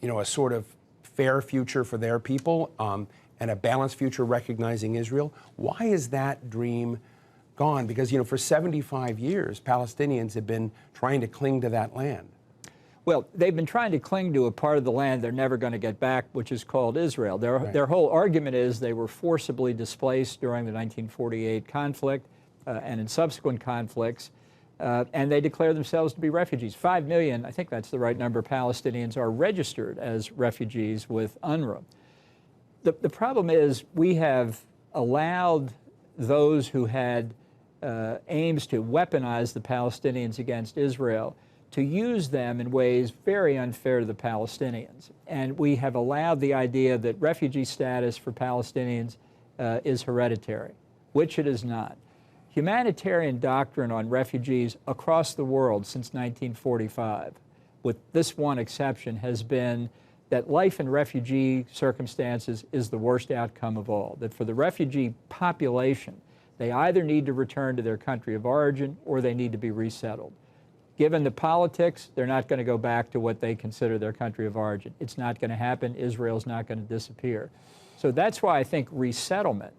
a sort of fair future for their people and a balanced future recognizing Israel. Why is that dream gone? Because, for 75 years, Palestinians have been trying to cling to that land. Well, they've been trying to cling to a part of the land they're never going to get back, which is called Israel. Their whole argument is they were forcibly displaced during the 1948 conflict and in subsequent conflicts, and they declare themselves to be refugees. 5 million, I think that's the right number, Palestinians are registered as refugees with UNRWA. The problem is we have allowed those who had aims to weaponize the Palestinians against Israel to use them in ways very unfair to the Palestinians. And we have allowed the idea that refugee status for Palestinians is hereditary, which it is not. Humanitarian doctrine on refugees across the world since 1945, with this one exception, has been that life in refugee circumstances is the worst outcome of all, that for the refugee population, they either need to return to their country of origin or they need to be resettled. Given the politics, they're not going to go back to what they consider their country of origin. It's not going to happen. Israel's not going to disappear. So that's why I think resettlement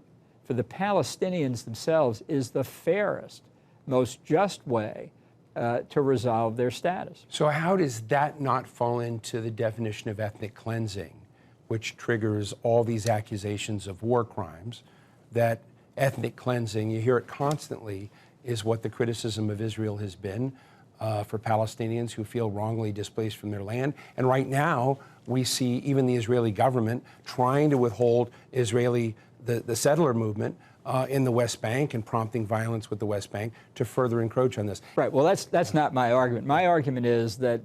for the Palestinians themselves is the fairest, most just way to resolve their status. So how does that not fall into the definition of ethnic cleansing, which triggers all these accusations of war crimes? That ethnic cleansing, you hear it constantly, is what the criticism of Israel has been for Palestinians who feel wrongly displaced from their land. And right now, we see even the Israeli government trying to withhold the settler movement in the West Bank and prompting violence with the West Bank to further encroach on this. Right. Well, that's not my argument. My argument is that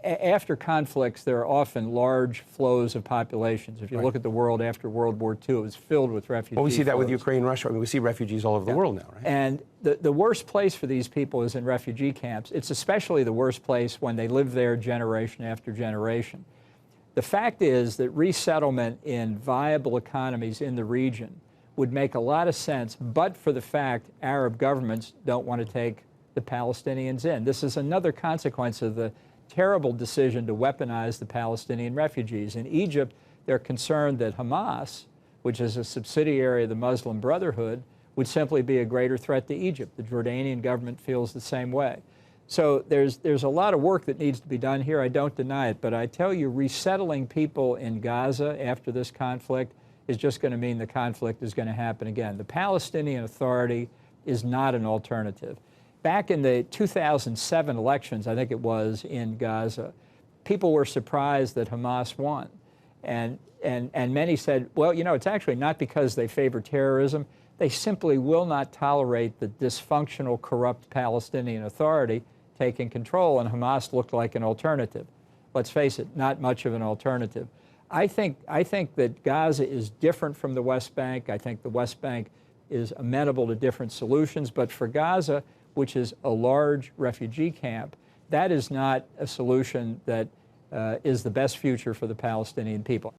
after conflicts, there are often large flows of populations. If you look at the world after World War II, it was filled with refugees. Well, we see that with Ukraine, Russia. I mean, we see refugees all over the world now, right? And the worst place for these people is in refugee camps. It's especially the worst place when they live there generation after generation. The fact is that resettlement in viable economies in the region would make a lot of sense, but for the fact Arab governments don't want to take the Palestinians in. This is another consequence of the terrible decision to weaponize the Palestinian refugees. In Egypt, they're concerned that Hamas, which is a subsidiary of the Muslim Brotherhood, would simply be a greater threat to Egypt. The Jordanian government feels the same way. So there's a lot of work that needs to be done here. I don't deny it, but I tell you, resettling people in Gaza after this conflict is just going to mean the conflict is going to happen again. The Palestinian Authority is not an alternative. Back in the 2007 elections, I think it was, in Gaza, people were surprised that Hamas won. And many said, well, it's actually not because they favor terrorism. They simply will not tolerate the dysfunctional, corrupt Palestinian Authority taking control, and Hamas looked like an alternative. Let's face it, not much of an alternative. I think that Gaza is different from the West Bank. I think the West Bank is amenable to different solutions. But for Gaza, which is a large refugee camp, that is not a solution that is the best future for the Palestinian people.